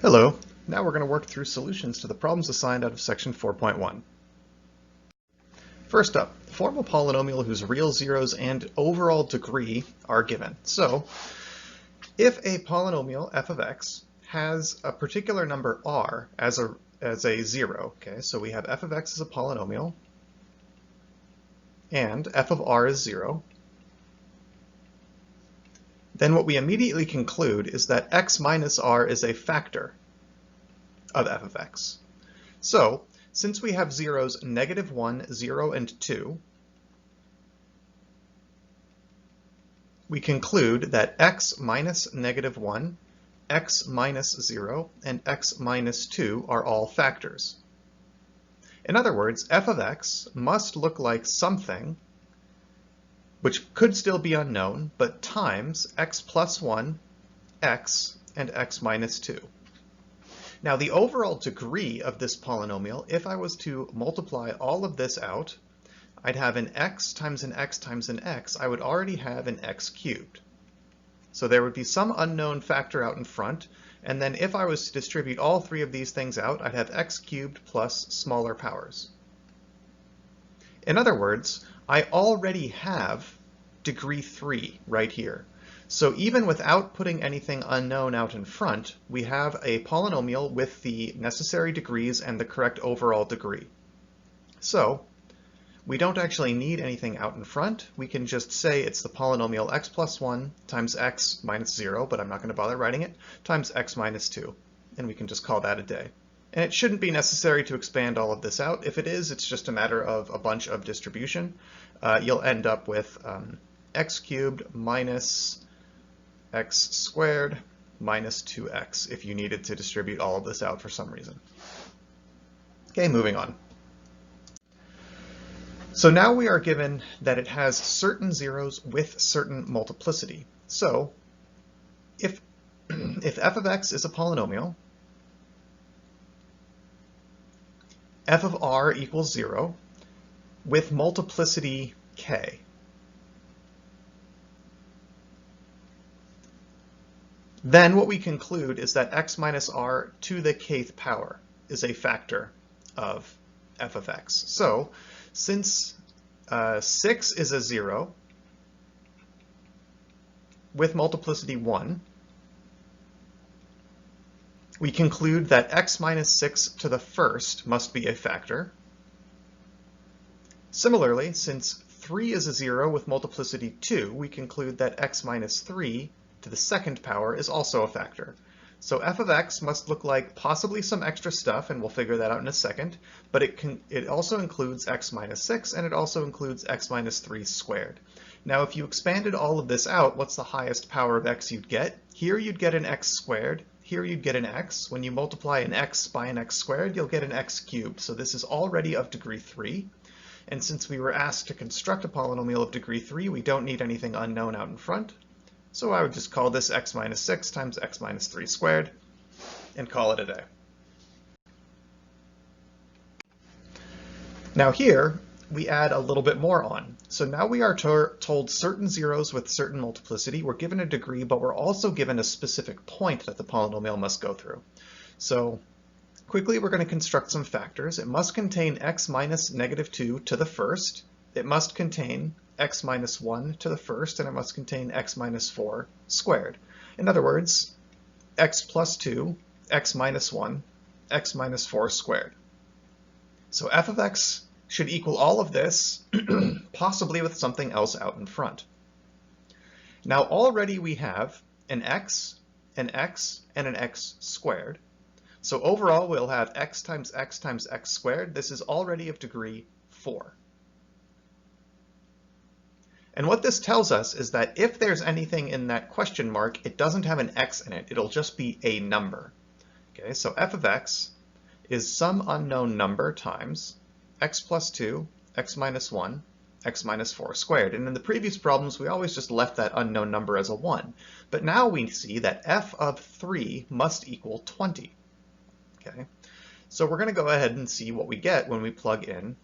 Hello. Now we're going to work through solutions to the problems assigned out of section 4.1. First up, form a polynomial whose real zeros and overall degree are given. So, if a polynomial f of x has a particular number r as a zero, okay, so we have f of x as a polynomial, and f of r is 0, then what we immediately conclude is that x minus r is a factor of f of x. So, since we have zeros -1, 0, and 2, we conclude that x minus -1, x minus 0, and x minus 2 are all factors. In other words, f of x must look like something which could still be unknown, but times x plus 1, x, and x minus 2. Now the overall degree of this polynomial, if I was to multiply all of this out, I'd have an x times an x times an x. I would already have an x cubed. So there would be some unknown factor out in front, and then if I was to distribute all three of these things out, I'd have x cubed plus smaller powers. In other words, I already have degree 3 right here. So even without putting anything unknown out in front, we have a polynomial with the necessary degrees and the correct overall degree. So we don't actually need anything out in front. We can just say it's the polynomial x plus 1 times x minus 0, but I'm not going to bother writing it, times x minus 2. And we can just call that a day. And it shouldn't be necessary to expand all of this out. If it is, it's just a matter of a bunch of distribution. You'll end up with x cubed minus x squared minus 2x if you needed to distribute all of this out for some reason. Okay, moving on. So now we are given that it has certain zeros with certain multiplicity. So if f of x is a polynomial, f of r equals 0 with multiplicity k. Then what we conclude is that x minus r to the kth power is a factor of f of x. So since 6 is a 0 with multiplicity 1, we conclude that x minus 6 to the first must be a factor. Similarly, since 3 is a 0 with multiplicity 2, we conclude that x minus 3 to the second power is also a factor. So f of x must look like possibly some extra stuff, and we'll figure that out in a second, but it also includes x minus 6, and it also includes x minus 3 squared. Now if you expanded all of this out, what's the highest power of x you'd get? Here you'd get an x squared, here you'd get an x. When you multiply an x by an x squared, you'll get an x cubed. So this is already of degree 3. And since we were asked to construct a polynomial of degree 3, we don't need anything unknown out in front. So I would just call this x minus 6 times x minus 3 squared and call it a day. Now here, we add a little bit more on. So now we are told certain zeros with certain multiplicity. We're given a degree, but we're also given a specific point that the polynomial must go through. So quickly, we're going to construct some factors. It must contain x minus -2 to the first. It must contain x minus 1 to the first, and it must contain x minus 4 squared. In other words, x plus 2, x minus 1, x minus 4 squared. So f of x should equal all of this, possibly with something else out in front. Now already we have an x, and an x squared. So overall we'll have x times x times x squared. This is already of degree 4. And what this tells us is that if there's anything in that question mark, it doesn't have an x in it. It'll just be a number. Okay, so f of x is some unknown number times x plus 2, x minus 1, x minus 4 squared. And in the previous problems, we always just left that unknown number as a 1. But now we see that f of 3 must equal 20. Okay, so we're going to go ahead and see what we get when we plug in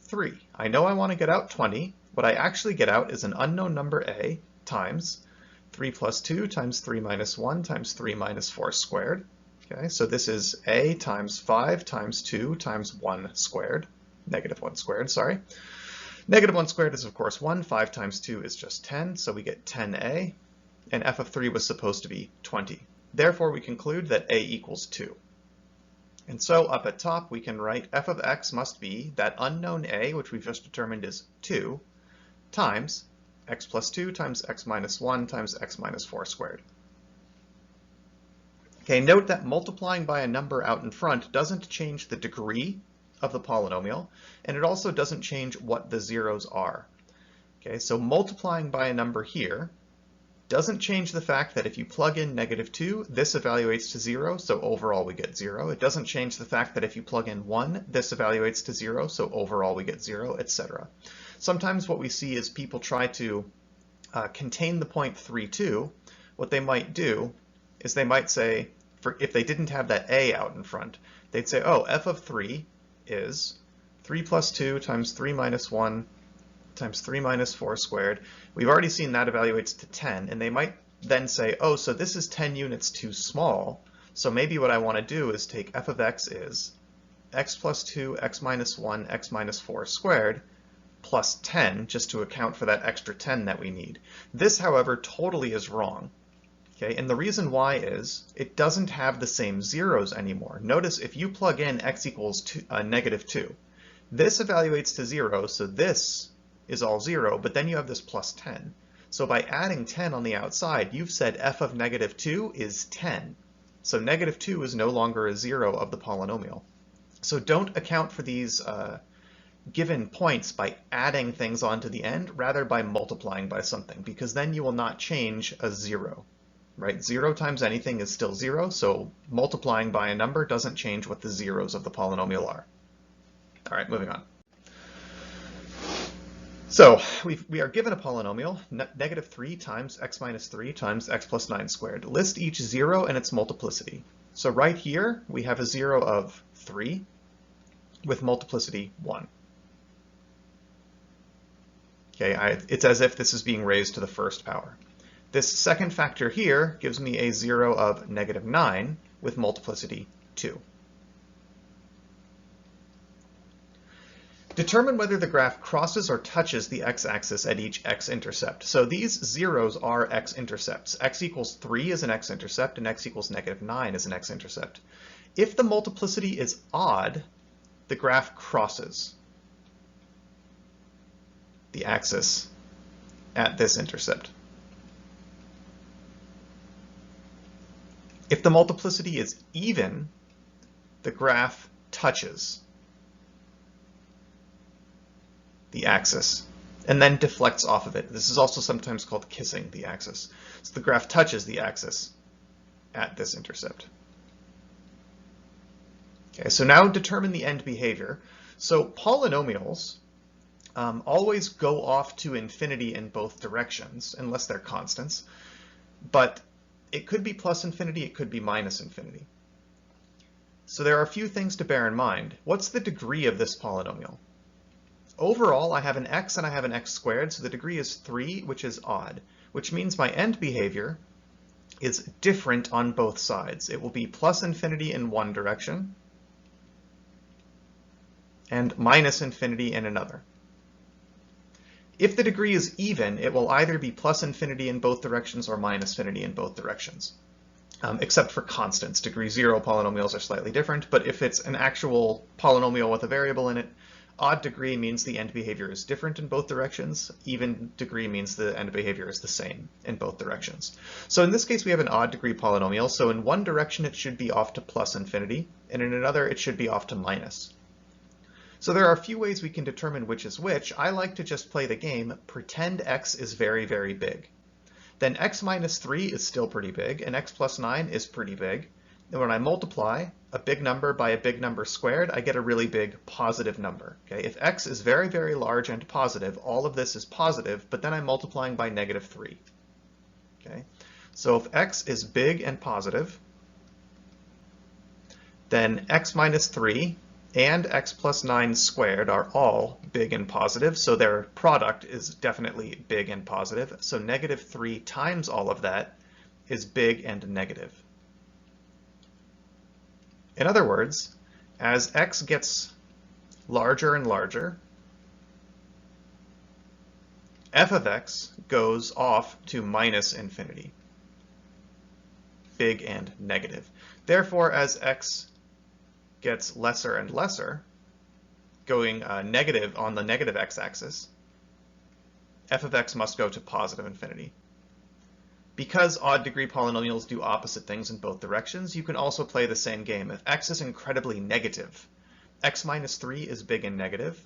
3. I know I want to get out 20. What I actually get out is an unknown number a times 3 plus 2 times 3 minus 1 times 3 minus 4 squared. Okay, so this is a times 5 times 2 times 1 squared, negative 1 squared, sorry. Negative 1 squared is, of course, 1. 5 times 2 is just 10, so we get 10a, and f of 3 was supposed to be 20. Therefore, we conclude that a equals 2. And so up at top, we can write f of x must be that unknown a, which we've just determined is 2, times x plus 2 times x minus 1 times x minus 4 squared. Okay, note that multiplying by a number out in front doesn't change the degree of the polynomial, and it also doesn't change what the zeros are. Okay, so multiplying by a number here doesn't change the fact that if you plug in negative 2, this evaluates to 0, so overall we get 0. It doesn't change the fact that if you plug in 1, this evaluates to 0, so overall we get 0, etc. Sometimes what we see is people try to contain the point 3, 2. What they might do is they might say, if they didn't have that a out in front, they'd say, oh, f of 3 is 3 plus 2 times 3 minus 1 times 3 minus 4 squared. We've already seen that evaluates to 10, and they might then say, oh, so this is 10 units too small, so maybe what I want to do is take f of x is x plus 2, x minus 1, x minus 4 squared, plus 10, just to account for that extra 10 that we need. This, however, totally is wrong. Okay, and the reason why is it doesn't have the same zeros anymore. Notice if you plug in x equals negative 2, this evaluates to 0, so this is all 0, but then you have this plus 10. So by adding 10 on the outside, you've said f of negative 2 is 10. So negative 2 is no longer a 0 of the polynomial. So don't account for these given points by adding things onto the end, rather by multiplying by something, because then you will not change a 0. Right? 0 times anything is still 0, so multiplying by a number doesn't change what the zeros of the polynomial are. All right, moving on. So we are given a polynomial, negative 3 times x minus 3 times x plus 9 squared. List each 0 and its multiplicity. So right here, we have a 0 of 3 with multiplicity 1. Okay, it's as if this is being raised to the first power. This second factor here gives me a 0 of negative 9 with multiplicity 2. Determine whether the graph crosses or touches the x-axis at each x-intercept. So these zeros are x-intercepts. X equals 3 is an x-intercept, and x equals negative 9 is an x-intercept. If the multiplicity is odd, the graph crosses the axis at this intercept. If the multiplicity is even, the graph touches the axis and then deflects off of it. This is also sometimes called kissing the axis. So the graph touches the axis at this intercept. Okay, so now determine the end behavior. So polynomials always go off to infinity in both directions, unless they're constants. But it could be plus infinity, it could be minus infinity. So there are a few things to bear in mind. What's the degree of this polynomial? Overall, I have an x and I have an x squared, so the degree is 3, which is odd, which means my end behavior is different on both sides. It will be plus infinity in one direction and minus infinity in another. If the degree is even, it will either be plus infinity in both directions or minus infinity in both directions, except for constants. Degree 0 polynomials are slightly different, but if it's an actual polynomial with a variable in it, odd degree means the end behavior is different in both directions. Even degree means the end behavior is the same in both directions. So in this case, we have an odd degree polynomial. So in one direction, it should be off to plus infinity, and in another, it should be off to minus. So there are a few ways we can determine which is which. I like to just play the game, pretend x is very, very big. Then x minus 3 is still pretty big, and x plus 9 is pretty big. And when I multiply a big number by a big number squared, I get a really big positive number. Okay? If x is very, very large and positive, all of this is positive, but then I'm multiplying by negative 3. Okay? So if x is big and positive, then x minus 3 and x plus 9 squared are all big and positive, so their product is definitely big and positive. So negative 3 times all of that is big and negative. In other words, as x gets larger and larger, f of x goes off to minus infinity, big and negative. Therefore, as x gets lesser and lesser, going negative on the negative x-axis, f of x must go to positive infinity. Because odd degree polynomials do opposite things in both directions, you can also play the same game. If x is incredibly negative, x minus 3 is big and negative,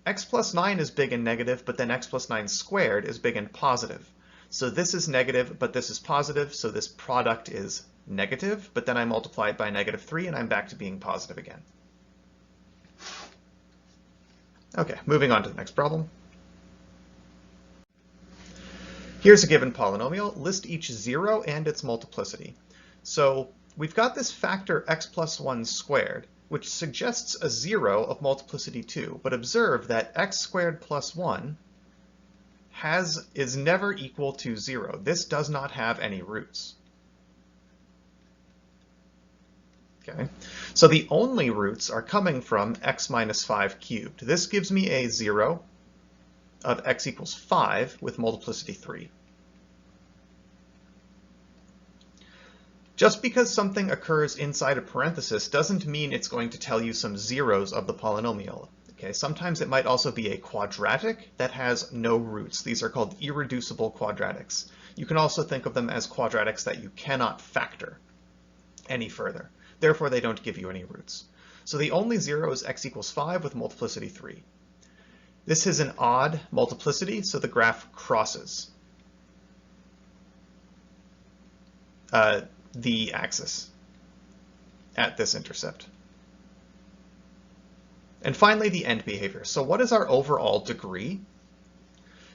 x plus 9 is big and negative, but then x plus 9 squared is big and positive. So this is negative, but this is positive, so this product is negative, but then I multiply it by negative 3 and I'm back to being positive again. Okay, moving on to the next problem. Here's a given polynomial. List each zero and its multiplicity. So we've got this factor x plus 1 squared, which suggests a 0 of multiplicity 2. But observe that x squared plus 1 is never equal to 0. This does not have any roots. Okay, so the only roots are coming from x minus 5 cubed. This gives me a 0 of x equals 5 with multiplicity 3. Just because something occurs inside a parenthesis doesn't mean it's going to tell you some zeros of the polynomial. Okay, sometimes it might also be a quadratic that has no roots. These are called irreducible quadratics. You can also think of them as quadratics that you cannot factor any further. Therefore, they don't give you any roots. So the only 0 is x equals 5 with multiplicity 3. This is an odd multiplicity, so the graph crosses the axis at this intercept. And finally, the end behavior. So what is our overall degree?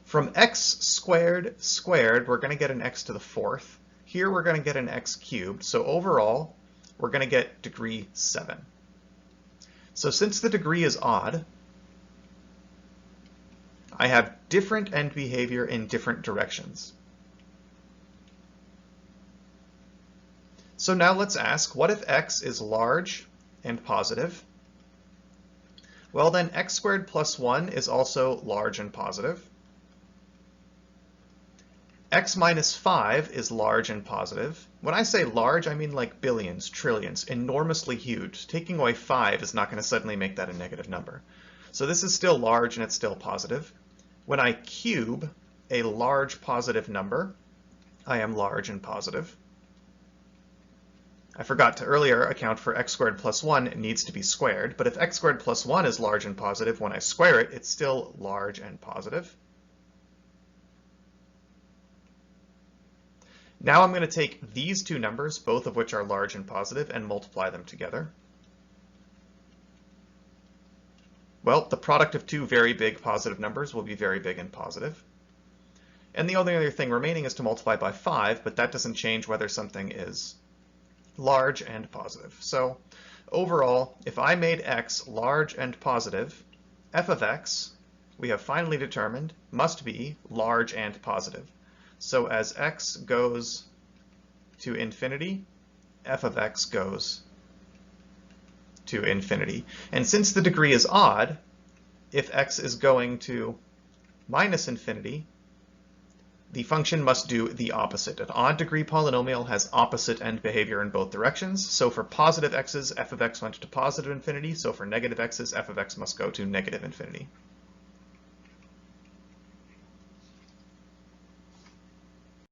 From x squared squared, we're going to get an x to the 4th. Here we're going to get an x cubed. So overall, we're going to get degree 7. So since the degree is odd, I have different end behavior in different directions. So now let's ask, what if x is large and positive? Well, then x squared plus 1 is also large and positive. X minus 5 is large and positive. When I say large, I mean like billions, trillions, enormously huge. Taking away 5 is not going to suddenly make that a negative number. So this is still large and it's still positive. When I cube a large positive number, I am large and positive. I forgot to earlier account for x squared plus 1, it needs to be squared, but if x squared plus 1 is large and positive, when I square it, it's still large and positive. Now I'm going to take these two numbers, both of which are large and positive, and multiply them together. Well, the product of two very big positive numbers will be very big and positive. And the only other thing remaining is to multiply by 5, but that doesn't change whether something is large and positive. So overall, if I made x large and positive, f of x, we have finally determined, must be large and positive. So as x goes to infinity, f of x goes to infinity. And since the degree is odd, if x is going to minus infinity, the function must do the opposite. An odd degree polynomial has opposite end behavior in both directions. So for positive x's, f of x went to positive infinity. So for negative x's, f of x must go to negative infinity.